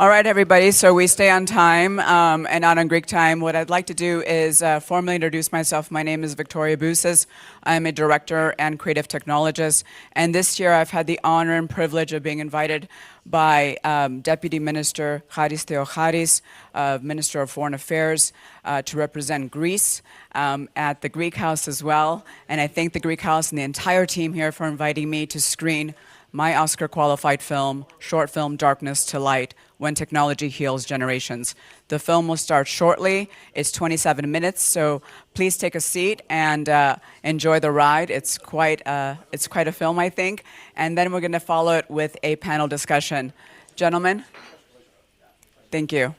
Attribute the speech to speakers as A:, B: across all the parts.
A: All right, everybody, so we stay on time and not on Greek time. What I'd like to do is formally introduce myself. My name is Victoria Bousis. I'm a director and creative technologist. And this year I've had the honor and privilege of being invited by Deputy Minister Haris Theocharis, Minister of Foreign Affairs, to represent Greece at the Greek House as well. And I thank the Greek House and the entire team here for inviting me to screen my Oscar-qualified film, short film Darkness to Light, When Technology Heals Generations. The film will start shortly. It's 27 minutes, so please take a seat and enjoy the ride. It's quite a film, I think. And then we're going to follow it with a panel discussion. Gentlemen, thank you.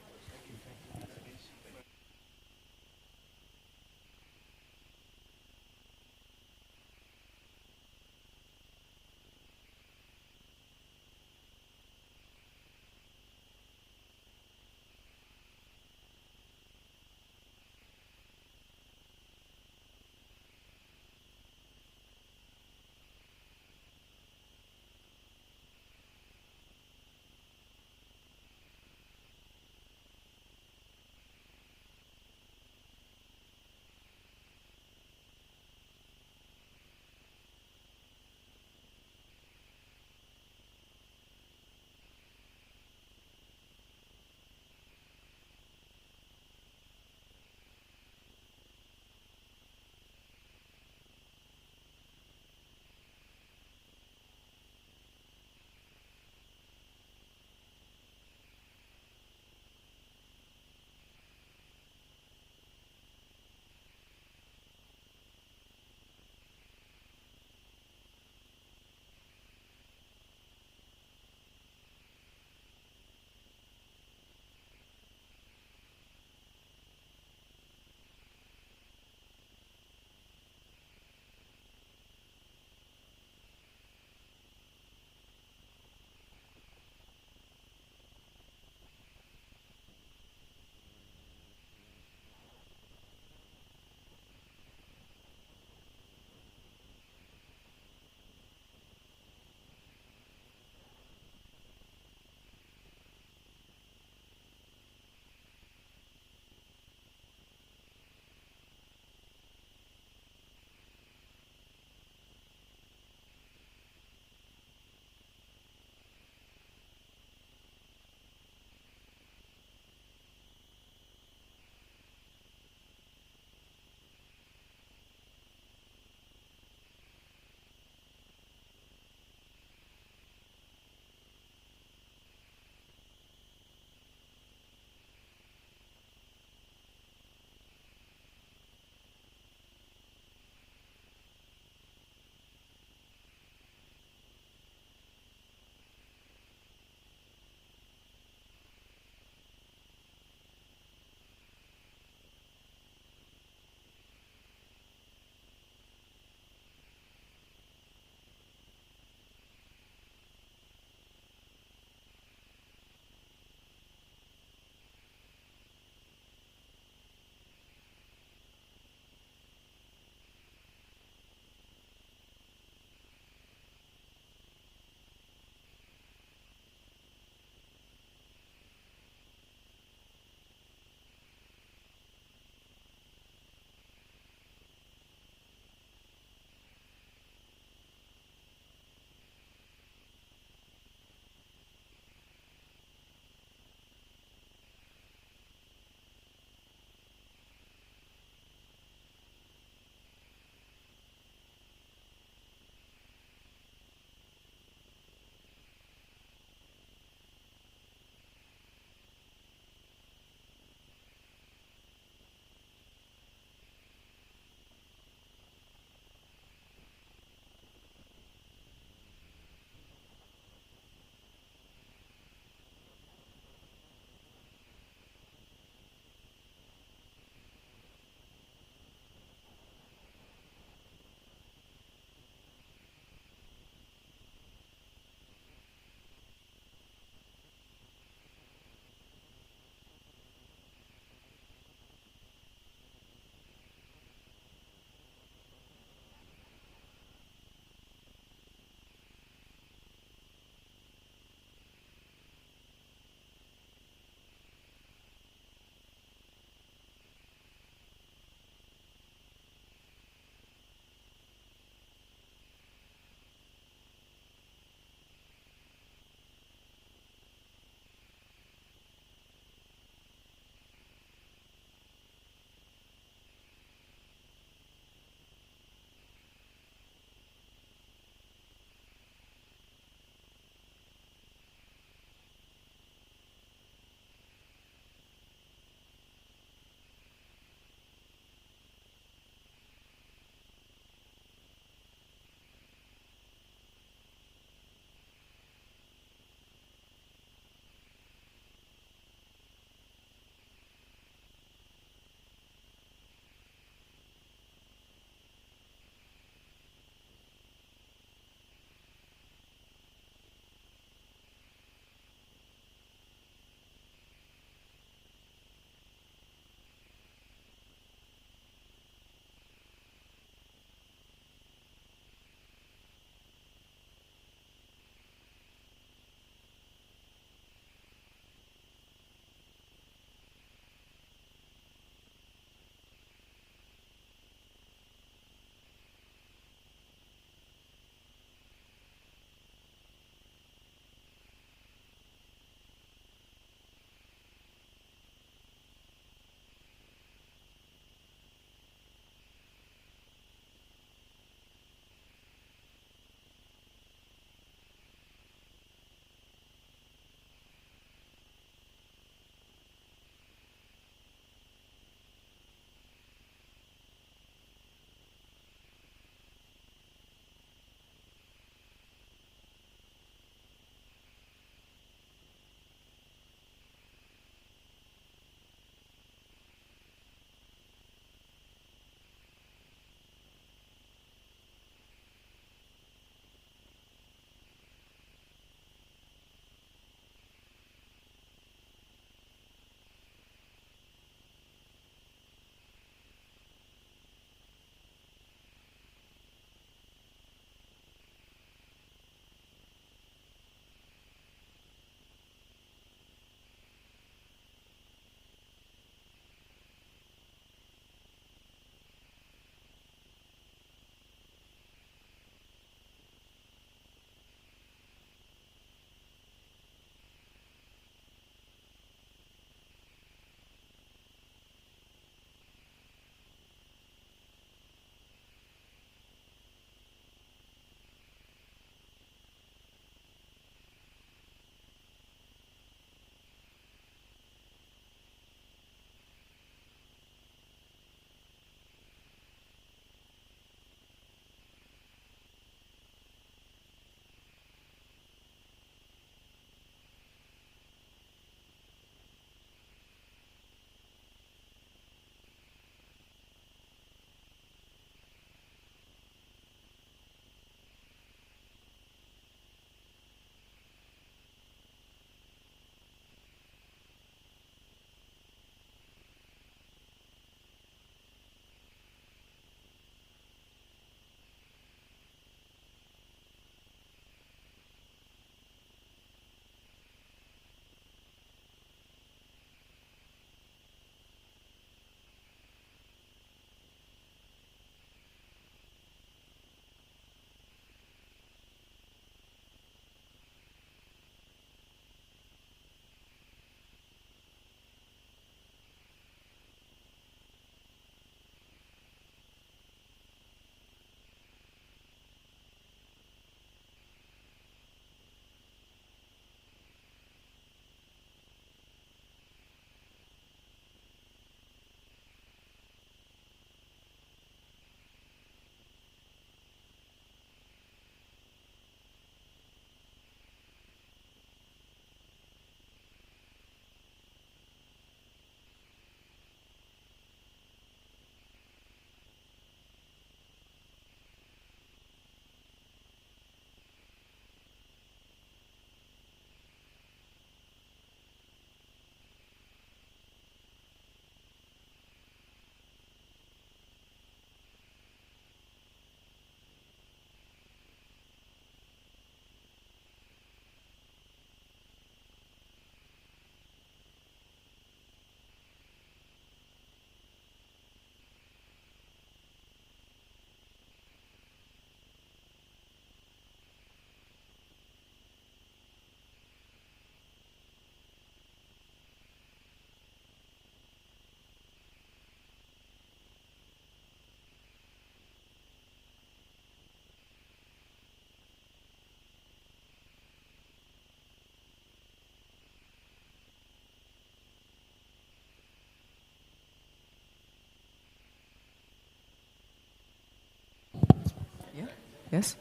A: Yes?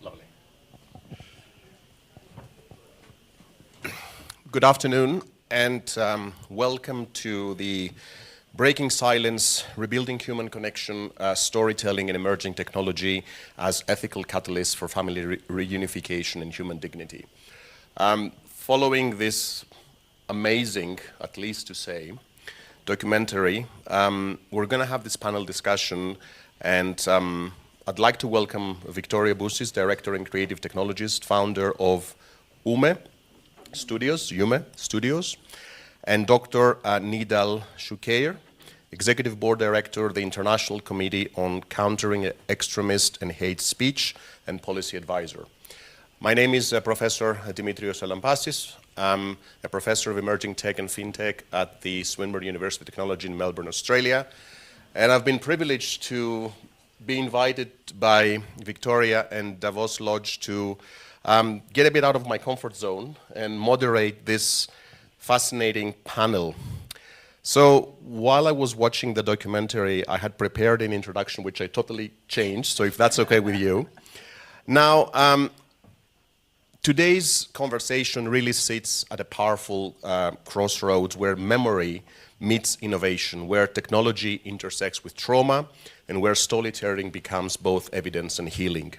B: Lovely. Good afternoon, and welcome to the Breaking Silence, Rebuilding Human Connection, Storytelling and Emerging Technology as Ethical Catalysts for Family Reunification and Human Dignity. Following this amazing, at least to say, documentary, we're going to have this panel discussion, and I'd like to welcome Victoria Bousis, Director and Creative Technologist, founder of Yume Studios, and Dr. Nidal Shoukeir, Executive Board Director of the International Committee on Countering Extremist and Hate Speech and Policy Advisor. My name is Professor Dimitrios Salampasis. I'm a Professor of Emerging Tech and FinTech at the Swinburne University of Technology in Melbourne, Australia. And I've been privileged to be invited by Victoria and Davos Lodge to get a bit out of my comfort zone and moderate this fascinating panel. So while I was watching the documentary, I had prepared an introduction which I totally changed, so if that's okay with you. Now, today's conversation really sits at a powerful crossroads where memory meets innovation, where technology intersects with trauma, and where storytelling becomes both evidence and healing.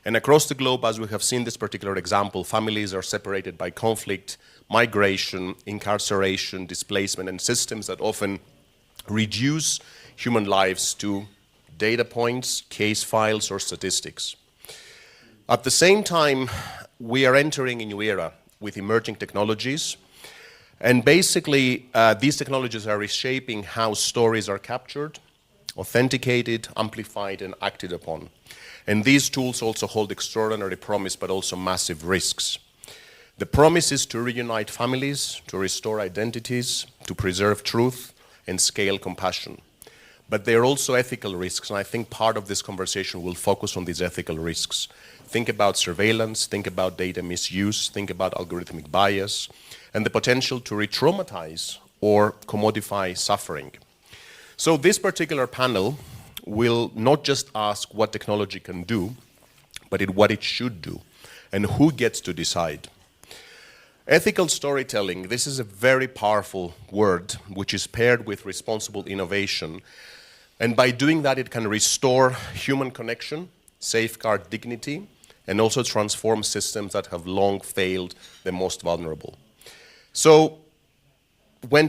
B: And across the globe, as we have seen this particular example, families are separated by conflict, migration, incarceration, displacement, and systems that often reduce human lives to data points, case files, or statistics. At the same time, we are entering a new era with emerging technologies, and basically these technologies are reshaping how stories are captured, authenticated, amplified, and acted upon. And these tools also hold extraordinary promise, but also massive risks. The promise is to reunite families, to restore identities, to preserve truth, and scale compassion. But there are also ethical risks, and I think part of this conversation will focus on these ethical risks. Think about surveillance, think about data misuse, think about algorithmic bias, and the potential to re-traumatize or commodify suffering. So this particular panel will not just ask what technology can do, but what it should do, and who gets to decide. Ethical storytelling, this is a very powerful word which is paired with responsible innovation, and by doing that it can restore human connection, safeguard dignity, and also transform systems that have long failed the most vulnerable. So when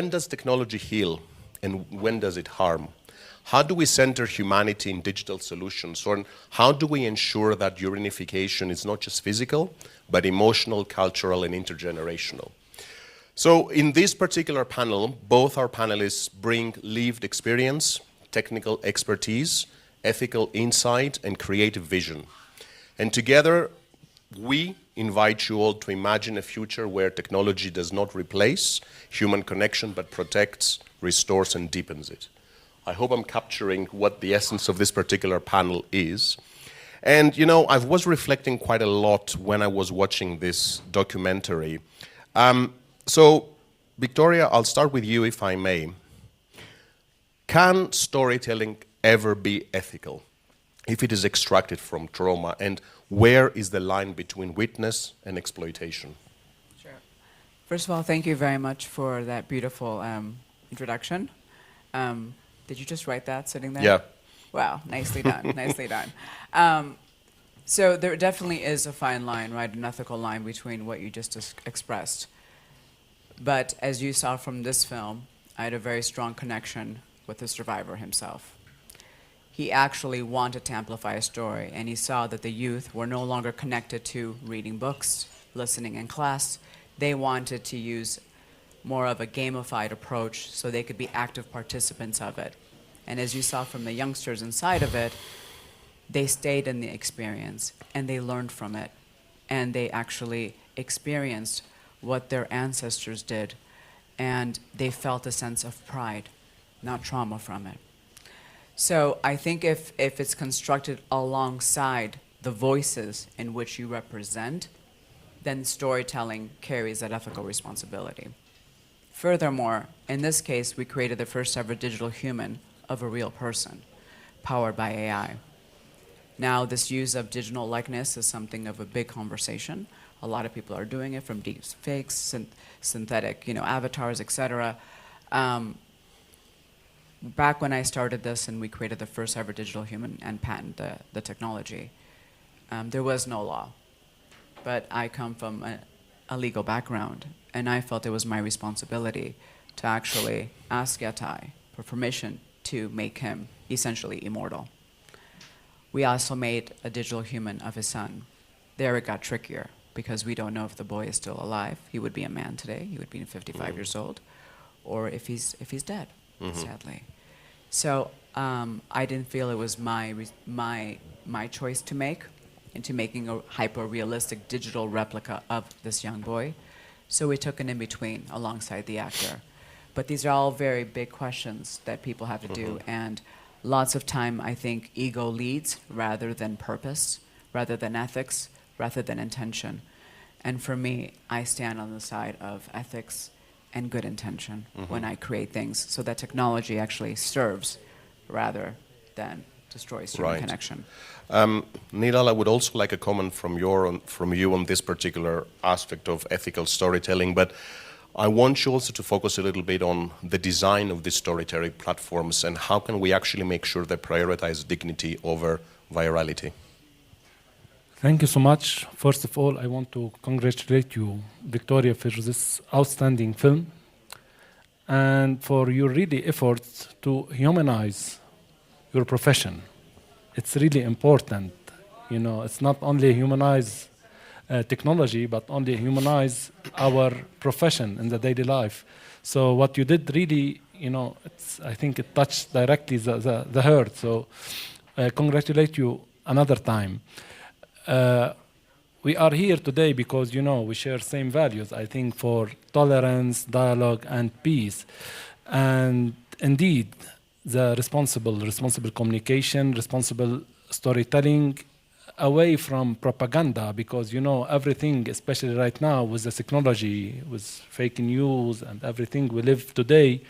B: does technology heal and when does it harm? How do we center humanity in digital solutions? Or how do we ensure that reunification is not just physical, but emotional, cultural, and intergenerational? So in this particular panel, both our panelists bring lived experience, technical expertise, ethical insight, and creative vision. And together, we invite you all to imagine a future where technology does not replace human connection, but protects, restores, and deepens it. I hope I'm capturing what the essence of this particular panel is. And, you know, I was reflecting quite a lot when I was watching this documentary. So, Victoria, I'll start with you, if I may. Can storytelling ever be ethical if it is extracted from trauma? And where is the line between witness and exploitation?
A: Sure. First of all, thank you very much for that beautiful introduction. Did you just write that sitting there?
B: Yeah.
A: Wow, nicely done, nicely done. So there definitely is a fine line, right, an ethical line between what you just expressed. But as you saw from this film, I had a very strong connection with the survivor himself. He actually wanted to amplify a story, and he saw that the youth were no longer connected to reading books, listening in class. They wanted to use more of a gamified approach so they could be active participants of it. And as you saw from the youngsters inside of it, they stayed in the experience and they learned from it. And they actually experienced what their ancestors did. And they felt a sense of pride, not trauma from it. So I think if it's constructed alongside the voices in which you represent, then storytelling carries that ethical responsibility. Furthermore, in this case, we created the first ever digital human of a real person, powered by AI. Now, this use of digital likeness is something of a big conversation. A lot of people are doing it, from deep fakes, synthetic, avatars, etc. Back when I started this and we created the first ever digital human and patented the technology, there was no law. But I come from a legal background, and I felt it was my responsibility to actually ask Ethi for permission to make him essentially immortal. We also made a digital human of his son. There it got trickier, because we don't know if the boy is still alive. He would be a man today. He would be 55 years old, or if he's dead, sadly. So I didn't feel it was my choice to make into making a hyper-realistic digital replica of this young boy. So we took an in-between alongside the actor. But these are all very big questions that people have to do, and lots of time, I think, ego leads rather than purpose, rather than ethics, rather than intention. And for me, I stand on the side of ethics and good intention when I create things, so that technology actually serves rather than destroys human connection.
B: Nidal, I would also like a comment from you on this particular aspect of ethical storytelling, but I want you also to focus a little bit on the design of these storytelling platforms and how can we actually make sure they prioritize dignity over virality.
C: Thank you so much. First of all, I want to congratulate you, Victoria, for this outstanding film and for your really efforts to humanize your profession. It's really important. It's not only humanize technology, but only humanize our profession in the daily life. So what you did really, I think it touched directly the heart. So congratulate you another time. We are here today because, we share same values, I think, for tolerance, dialogue, and peace. And indeed, the responsible communication, responsible storytelling, away from propaganda, because, everything, especially right now with the technology, with fake news and everything we live today,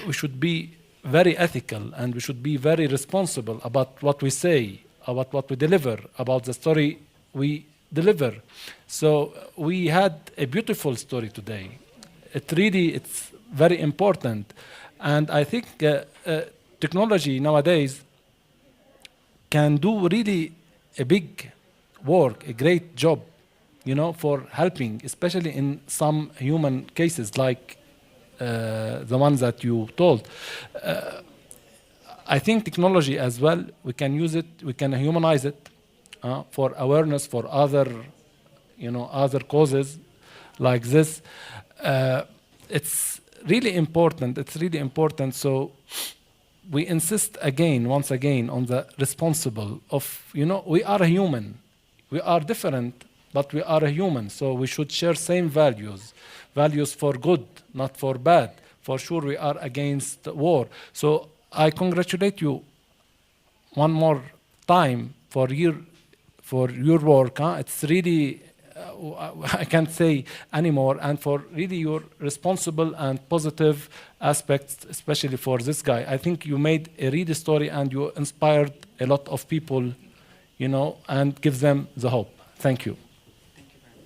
C: we should be very ethical and we should be very responsible about what we say, about what we deliver, about the story we deliver. So we had a beautiful story today. It's very important. And I think technology nowadays can do really a big work, a great job, for helping, especially in some human cases like the ones that you told. I think technology as well, we can use it, we can humanize it for awareness, for other causes like this. It's really important. So we insist once again, on the responsible of, we are a human. We are different, but we are a human. So we should share same values for good, not for bad. For sure, we are against war. So I congratulate you one more time for your work. It's really, I can't say anymore, and for really your responsible and positive aspects, especially for this guy. I think you made a real story and you inspired a lot of people, and give them the hope. Thank you.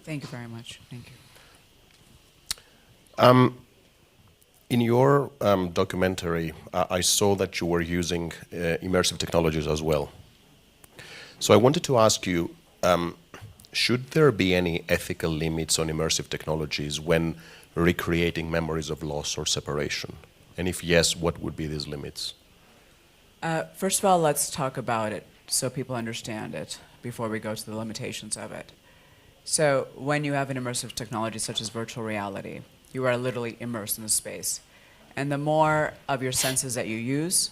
A: Thank you very much. Thank you.
B: In your documentary, I saw that you were using immersive technologies as well. So I wanted to ask you, should there be any ethical limits on immersive technologies when recreating memories of loss or separation? And if yes, what would be these limits?
A: First of all, let's talk about it so people understand it before we go to the limitations of it. So when you have an immersive technology such as virtual reality, you are literally immersed in the space. And the more of your senses that you use,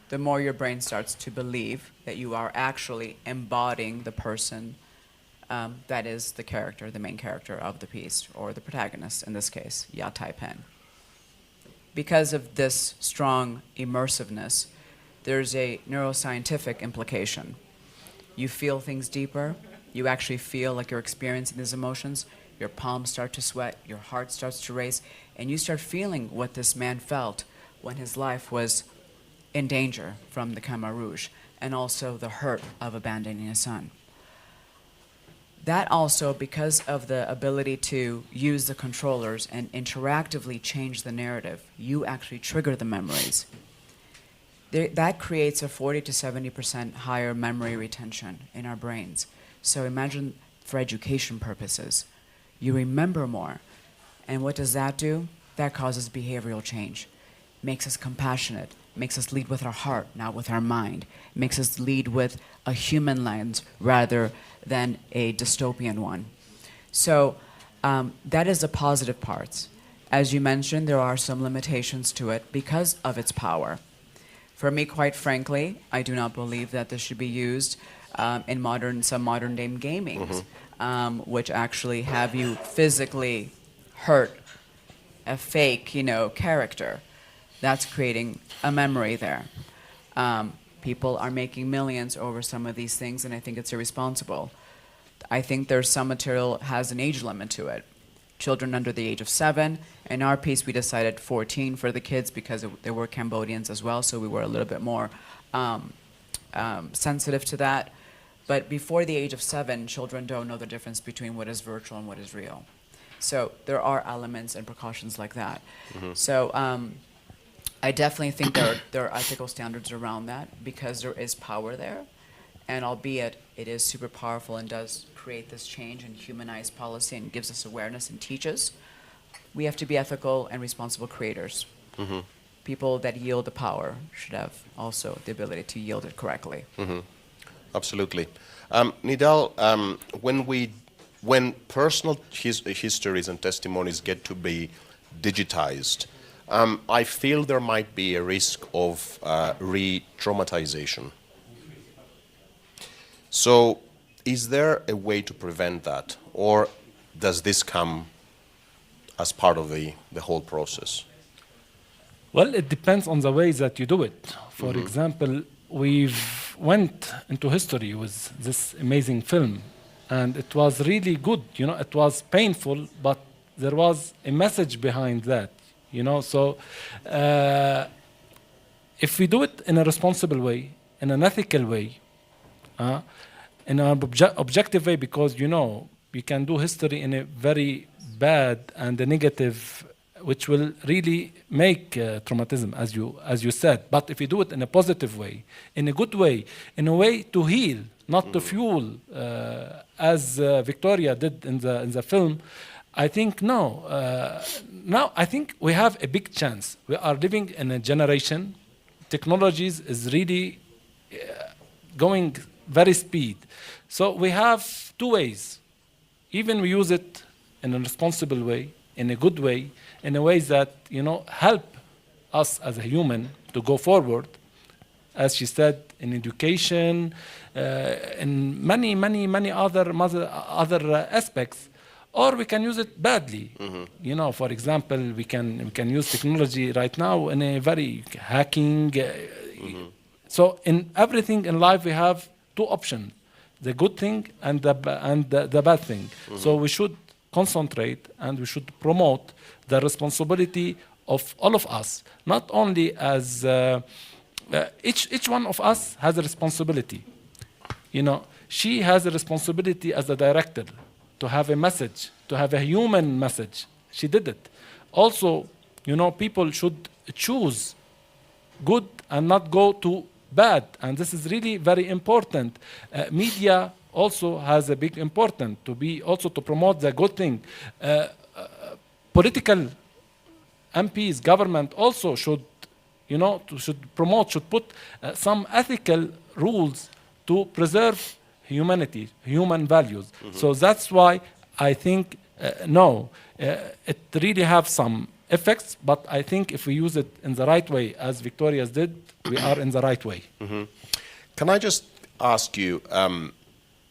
A: the more your brain starts to believe that you are actually embodying the person that is the character, the main character of the piece, or the protagonist, in this case, Yatai Pen. Because of this strong immersiveness, there's a neuroscientific implication. You feel things deeper, you actually feel like you're experiencing these emotions, your palms start to sweat, your heart starts to race, and you start feeling what this man felt when his life was in danger from the Khmer Rouge. and also the hurt of abandoning a son. That also, because of the ability to use the controllers and interactively change the narrative, you actually trigger the memories. That creates a 40 to 70% higher memory retention in our brains. So imagine for education purposes, you remember more. And what does that do? That causes behavioral change. Makes us compassionate, makes us lead with our heart, not with our mind. Makes us lead with a human lens rather than a dystopian one. So that is the positive parts. As you mentioned, there are some limitations to it because of its power. For me, quite frankly, I do not believe that this should be used in some modern day gamings, which actually have you physically hurt a fake, character. That's creating a memory there. People are making millions over some of these things, and I think it's irresponsible. I think there's some material has an age limit to it. Children under the age of 7. In our piece, we decided 14 for the kids because there were Cambodians as well, so we were a little bit more sensitive to that. But before the age of 7, children don't know the difference between what is virtual and what is real. So there are elements and precautions like that. So I definitely think there are ethical standards around that because there is power there. And albeit it is super powerful and does create this change and humanize policy and gives us awareness and teaches, we have to be ethical and responsible creators. People that yield the power should have also the ability to yield it correctly.
B: Absolutely. Nidal, when personal histories and testimonies get to be digitized, I feel there might be a risk of re-traumatization. So is there a way to prevent that, or does this come as part of the whole process?
C: Well, it depends on the ways that you do it. For example, we've went into history with this amazing film, and it was really good. It was painful, but there was a message behind that. So if we do it in a responsible way, in an ethical way, in an objective way, because we can do history in a very bad and a negative, which will really make traumatism, as you said. But if you do it in a positive way, in a good way, in a way to heal, not to fuel, as Victoria did in the film, I think now I think we have a big chance. We are living in a generation. Technologies is really going very speed. So we have two ways. Even we use it in a responsible way, in a good way, in a way that help us as a human to go forward. As she said, in education, in many other aspects. Or we can use it badly. For example, we can use technology right now in a very hacking. So in everything in life, we have two options: the good thing and the bad thing. So we should concentrate and we should promote the responsibility of all of us, not only as each one of us has a responsibility. She has a responsibility as a director to have a message, to have a human message. She did it. Also, people should choose good and not go to bad, and this is really very important. Media also has a big importance to promote the good thing. Political MPs, government also should put some ethical rules to preserve humanity, human values. So that's why I think, it really have some effects, but I think if we use it in the right way, as Victoria's did, we are in the right way.
B: Can I just ask you,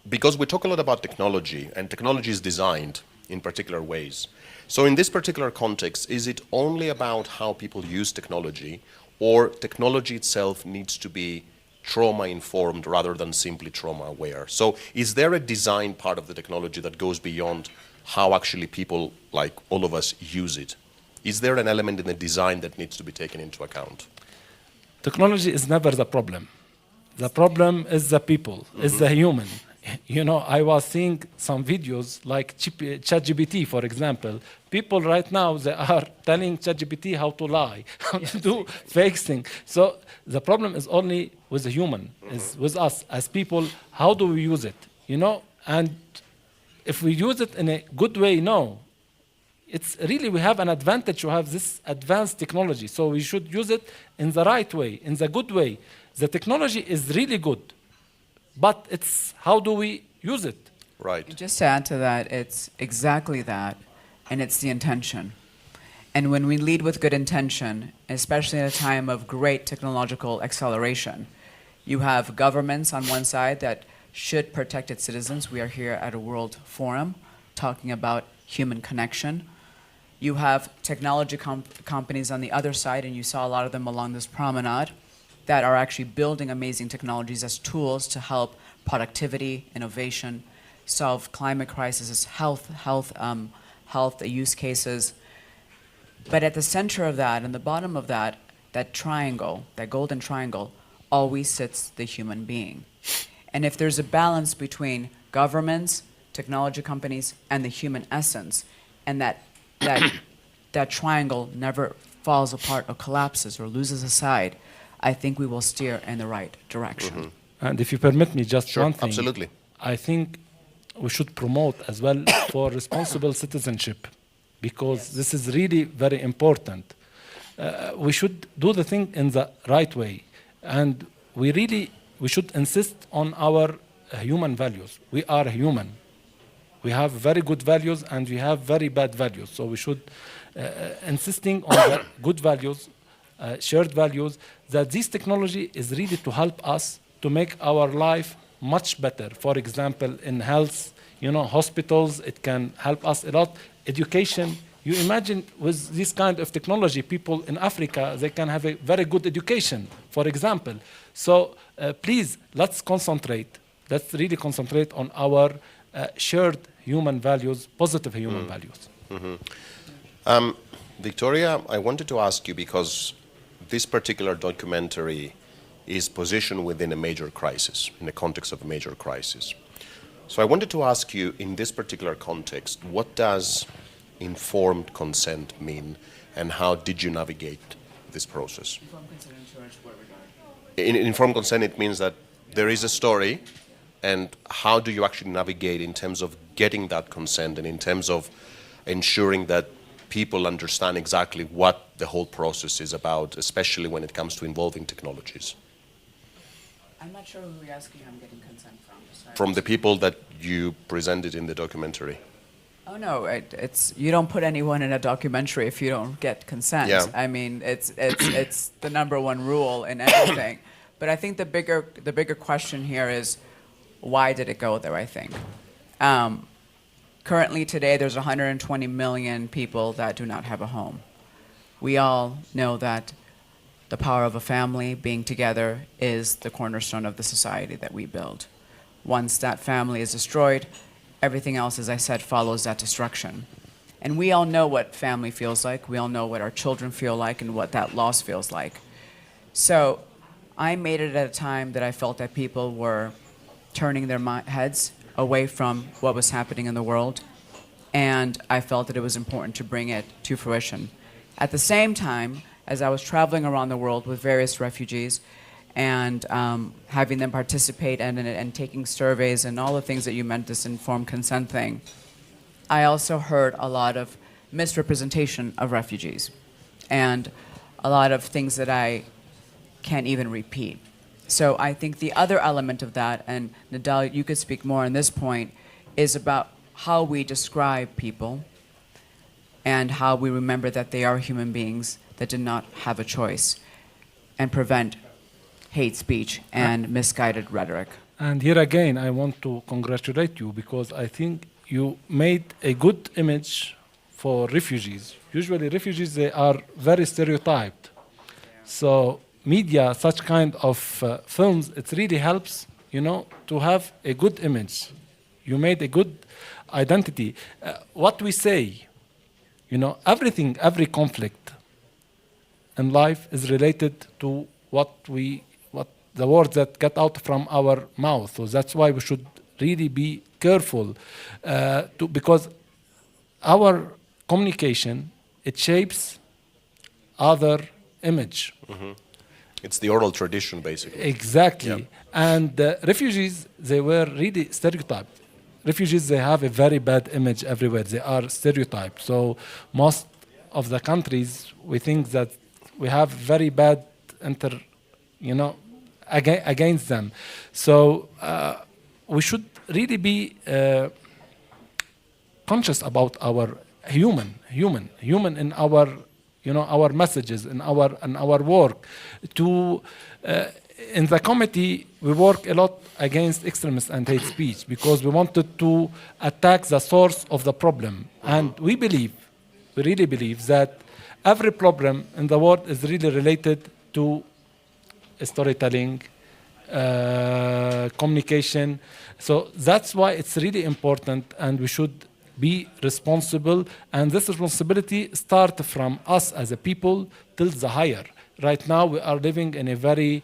B: because we talk a lot about technology, and technology is designed in particular ways. So in this particular context, is it only about how people use technology, or technology itself needs to be trauma-informed rather than simply trauma-aware? So is there a design part of the technology that goes beyond how actually people, like all of us, use it? Is there an element in the design that needs to be taken into account?
C: Technology is never the problem. The problem is the people, is the human. You know, I was seeing some videos like ChatGPT, for example. People right now, they are telling ChatGPT how to lie, how to do fake things. So the problem is only with the human, is with us as people. How do we use it? You know, and if we use it in a good way, no. It's really, we have an advantage to have this advanced technology. So we should use it in the right way, in the good way. The technology is really good, but it's how do we use it?
B: Right.
A: Just to add to that, it's exactly that, and it's the intention. And when we lead with good intention, especially in a time of great technological acceleration, you have governments on one side that should protect its citizens. We are here at a World Forum talking about human connection. You have technology companies on the other side, and you saw a lot of them along this promenade, that are actually building amazing technologies as tools to help productivity, innovation, solve climate crises, health use cases. But at the center of that, and the bottom of that triangle, that golden triangle, always sits the human being. And if there's a balance between governments, technology companies, and the human essence, and that triangle never falls apart or collapses or loses a side, I think we will steer in the right direction.
C: And if you permit me just one thing.
B: Absolutely.
C: I think we should promote as well for responsible citizenship, because this is really very important. We should do the thing in the right way. And we should insist on our human values. We are human. We have very good values and we have very bad values. So we should insisting on the good values, shared values, that this technology is really to help us to make our life much better. For example, in health, you know, hospitals, it can help us a lot. Education, you imagine with this kind of technology, people in Africa, they can have a very good education, for example. So please, let's concentrate. Let's really concentrate on our shared human values, positive human values.
B: Victoria, I wanted to ask you, because this particular documentary is positioned within a major crisis, in the context of a major crisis. So I wanted to ask you, in this particular context, what does informed consent mean, and how did you navigate this process? In informed consent, it means that there is a story, and how do you actually navigate in terms of getting that consent and in terms of ensuring that people understand exactly what the whole process is about, especially when it comes to involving technologies?
A: I'm not sure who you're asking I'm getting consent from. Sorry.
B: From the people that you presented in the documentary.
A: Oh no, it's you don't put anyone in a documentary if you don't get consent.
B: Yeah.
A: I mean, it's the number one rule in everything. But I think the bigger question here is, why did it go there? I think currently today there's 120 million people that do not have a home. We all know that the power of a family being together is the cornerstone of the society that we build. Once that family is destroyed, everything else, as I said, follows that destruction. And we all know what family feels like. We all know what our children feel like and what that loss feels like. So I made it at a time that I felt that people were turning their heads away from what was happening in the world. And I felt that it was important to bring it to fruition. At the same time, as I was traveling around the world with various refugees and having them participate and taking surveys and all the things that you meant, this informed consent thing, I also heard a lot of misrepresentation of refugees and a lot of things that I can't even repeat. So I think the other element of that, and Nidal, you could speak more on this point, is about how we describe people and how we remember that they are human beings that did not have a choice, and prevent hate speech and misguided rhetoric.
C: And here again, I want to congratulate you, because I think you made a good image for refugees. Usually refugees, they are very stereotyped. So media, such kind of films, it really helps, you know, to have a good image. You made a good identity. What we say, you know, everything, every conflict in life is related to what the words that get out from our mouth. So that's why we should really be careful because our communication, it shapes other image.
B: It's the oral tradition, basically.
C: Exactly.
B: Yep.
C: And refugees, they were really stereotyped. Refugees, they have a very bad image everywhere. They are stereotyped. So most of the countries, we think that we have very bad against them. So we should really be conscious about our human in our our messages, in our work. In the committee, we work a lot against extremist and hate speech because we wanted to attack the source of the problem. And we really believe that every problem in the world is really related to storytelling, communication. So that's why it's really important, and we should be responsible. And this responsibility starts from us as a people till the higher. Right now, we are living in a very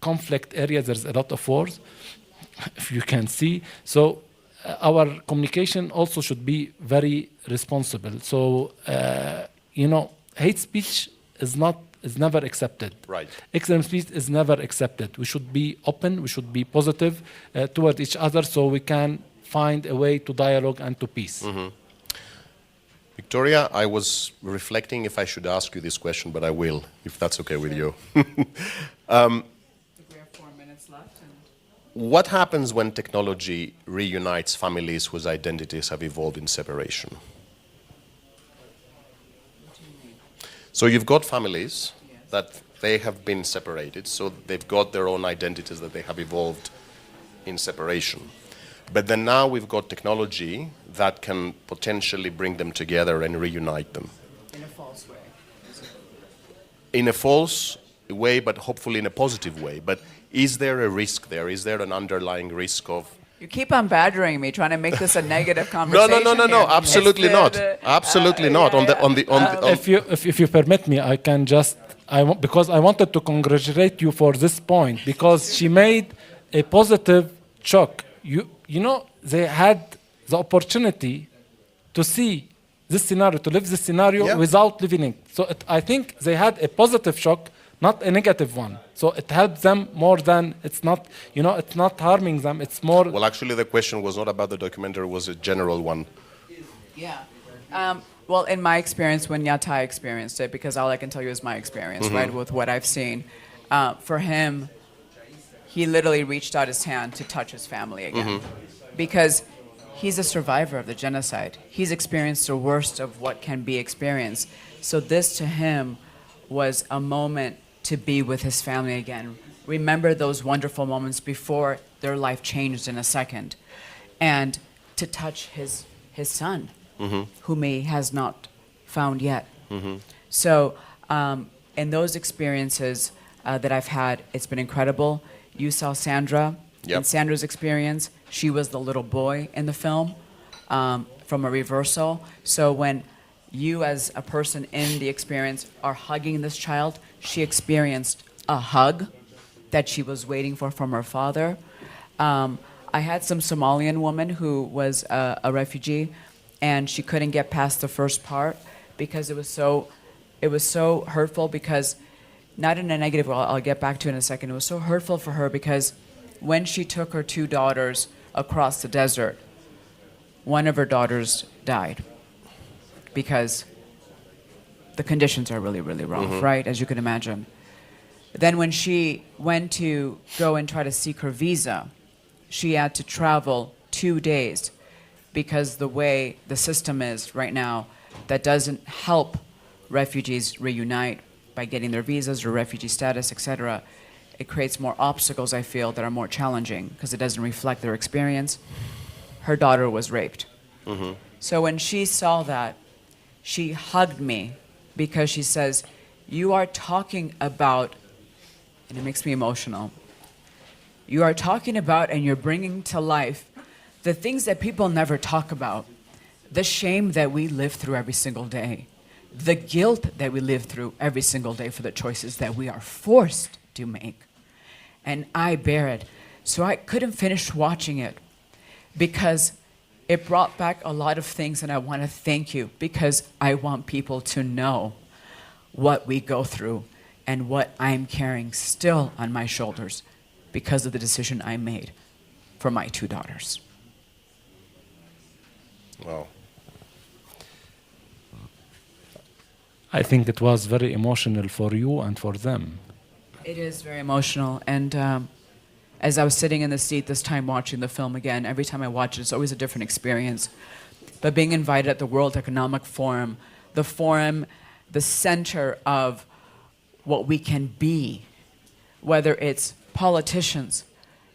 C: conflict area. There's a lot of wars, if you can see. So our communication also should be very responsible. So, hate speech is never accepted.
B: Right.
C: Extreme speech is never accepted. We should be open, we should be positive toward each other so we can find a way to dialogue and to peace.
B: Victoria, I was reflecting if I should ask you this question, but I will, if that's okay with you.
A: I think we have 4 minutes left.
B: What happens when technology reunites families whose identities have evolved in separation? So you've got families that they have been separated, so they've got their own identities that they have evolved in separation. But then now we've got technology that can potentially bring them together and reunite them.
A: In a false way.
B: In a false way, but hopefully in a positive way. But is there a risk there? Is there an underlying risk of...
A: You keep on badgering me, trying to make this a negative conversation.
B: No, absolutely not. Absolutely not.
C: If you permit me, I can just... because I wanted to congratulate you for this point, because she made a positive shock. They had the opportunity to see this scenario, to live this scenario without living it. So I think they had a positive shock, not a negative one. So it helped them more than it's not harming them. It's more.
B: Well, actually, the question was not about the documentary; it was a general one.
A: Yeah. Well, in my experience, when Yatai experienced it, because all I can tell you is my experience, right, with what I've seen. For him, he literally reached out his hand to touch his family again. Because he's a survivor of the genocide. He's experienced the worst of what can be experienced. So this to him was a moment to be with his family again. Remember those wonderful moments before their life changed in a second. And to touch his son, whom he has not found yet. So in those experiences that I've had, it's been incredible. You saw Sandra. In Sandra's experience, she was the little boy in the film from a reversal. So when you as a person in the experience are hugging this child, she experienced a hug that she was waiting for from her father. I had some Somalian woman who was a refugee, and she couldn't get past the first part because it was so hurtful, because not in a negative way, I'll get back to it in a second. It was so hurtful for her because when she took her 2 daughters across the desert, one of her daughters died because the conditions are really, really rough, right, as you can imagine. Then when she went to go and try to seek her visa, she had to travel 2 days because the way the system is right now, that doesn't help refugees reunite by getting their visas or refugee status, etc. It creates more obstacles, I feel, that are more challenging because it doesn't reflect their experience. Her daughter was raped. So when she saw that, she hugged me because she says, you are talking about, and it makes me emotional, you are talking about and you're bringing to life the things that people never talk about, the shame that we live through every single day, the guilt that we live through every single day for the choices that we are forced to make. and I bear it. So I couldn't finish watching it because it brought back a lot of things, and I want to thank you because I want people to know what we go through and what I'm carrying still on my shoulders because of the decision I made for my 2 daughters.
B: Wow.
C: I think it was very emotional for you and for them.
A: It is very emotional, and as I was sitting in the seat this time watching the film again, every time I watch it, it's always a different experience. But being invited at the World Economic Forum, the center of what we can be, whether it's politicians,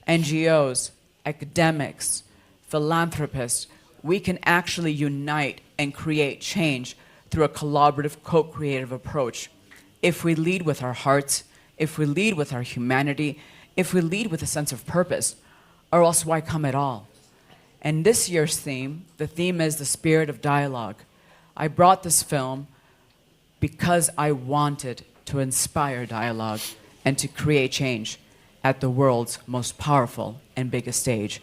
A: NGOs, academics, philanthropists, we can actually unite and create change through a collaborative, co-creative approach. If we lead with our hearts, if we lead with our humanity, if we lead with a sense of purpose, or else why come at all? And this year's theme, the theme is the spirit of dialogue. I brought this film because I wanted to inspire dialogue and to create change at the world's most powerful and biggest stage.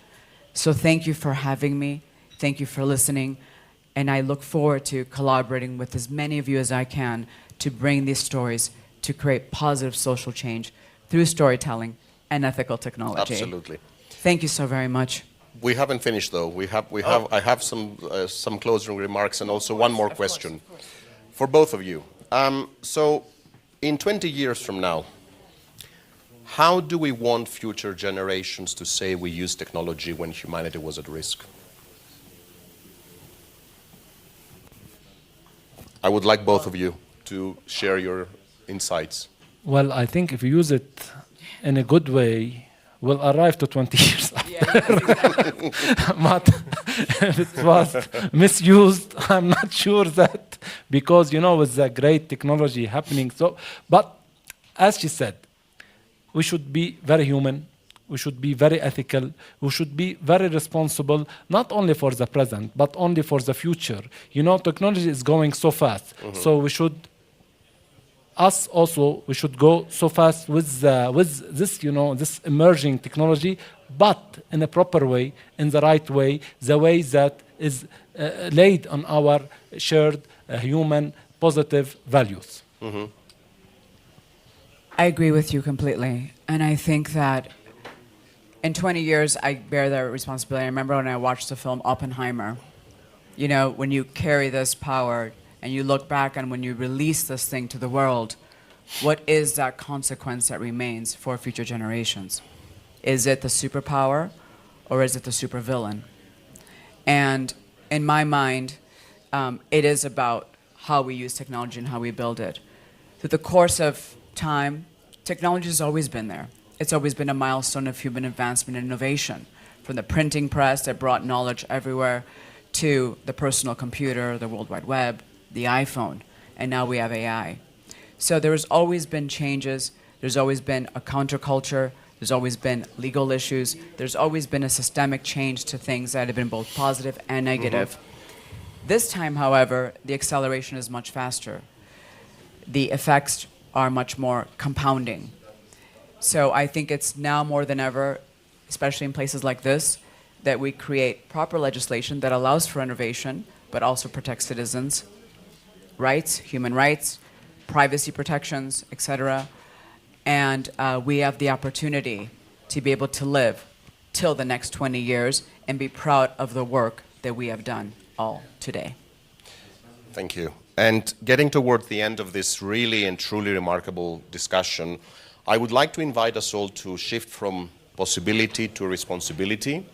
A: So thank you for having me. Thank you for listening. And I look forward to collaborating with as many of you as I can to bring these stories to create positive social change through storytelling and ethical technology.
B: Absolutely.
A: Thank you so very much.
B: We haven't finished though. I have some closing remarks and also one more question for both of you. So in 20 years from now, how do we want future generations to say we used technology when humanity was at risk? I would like both of you to share your insights.
C: Well, I think if you use it in a good way, we'll arrive to 20 years after.
A: Exactly.
C: But if it was misused, I'm not sure that, because, with the great technology happening. But as she said, we should be very human. We should be very ethical. We should be very responsible, not only for the present, but only for the future. Technology is going so fast. Mm-hmm. So we should go so fast with this, this emerging technology, but in a proper way, in the right way, the way that is laid on our shared human positive values.
B: Mm-hmm.
A: I agree with you completely. And I think that in 20 years, I bear that responsibility. I remember when I watched the film Oppenheimer, when you carry this power and you look back and when you release this thing to the world, what is that consequence that remains for future generations? Is it the superpower or is it the supervillain? And in my mind, it is about how we use technology and how we build it. Through the course of time, technology has always been there. It's always been a milestone of human advancement and innovation, from the printing press that brought knowledge everywhere to the personal computer, the World Wide Web, the iPhone, and now we have AI. So there's always been changes. There's always been a counterculture. There's always been legal issues. There's always been a systemic change to things that have been both positive and negative. Mm-hmm. This time, however, the acceleration is much faster. The effects are much more compounding. So I think it's now more than ever, especially in places like this, that we create proper legislation that allows for innovation, but also protects citizens' rights, human rights, privacy protections, etc. And we have the opportunity to be able to live till the next 20 years and be proud of the work that we have done all today.
B: Thank you. And getting towards the end of this really and truly remarkable discussion, I would like to invite us all to shift from possibility to responsibility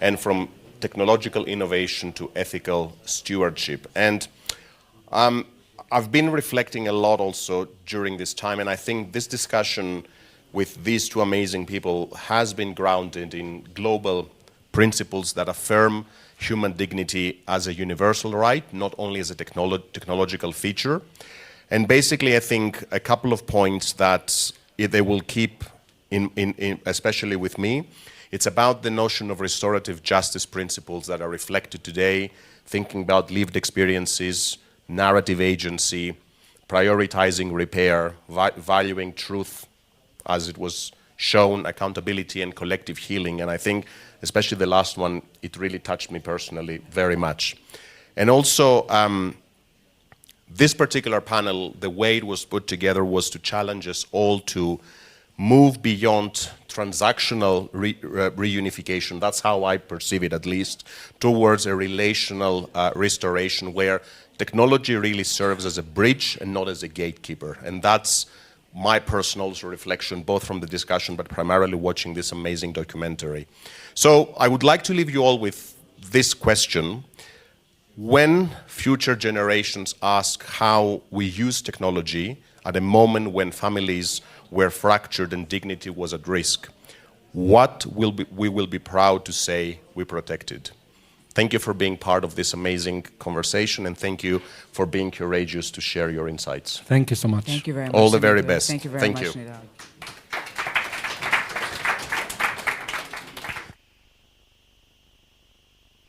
B: and from technological innovation to ethical stewardship. And I've been reflecting a lot also during this time, and I think this discussion with these two amazing people has been grounded in global principles that affirm human dignity as a universal right, not only as a technological feature. And basically, I think a couple of points that they will keep, especially with me, it's about the notion of restorative justice principles that are reflected today, thinking about lived experiences, narrative agency, prioritizing repair, valuing truth, as it was shown accountability and collective healing. And I think, especially the last one, it really touched me personally very much. And also, this particular panel, the way it was put together was to challenge us all to move beyond transactional reunification, that's how I perceive it at least, towards a relational restoration where technology really serves as a bridge and not as a gatekeeper. And that's my personal reflection, both from the discussion but primarily watching this amazing documentary. So I would like to leave you all with this question. When future generations ask how we use technology at a moment when families were fractured and dignity was at risk, what we will be proud to say we protected. Thank you for being part of this amazing conversation, and thank you for being courageous to share your insights.
C: Thank you so much.
A: Thank you very much.
B: All the very
A: Nidal.
B: best.
A: Thank you very much,
B: you.
A: Nidal.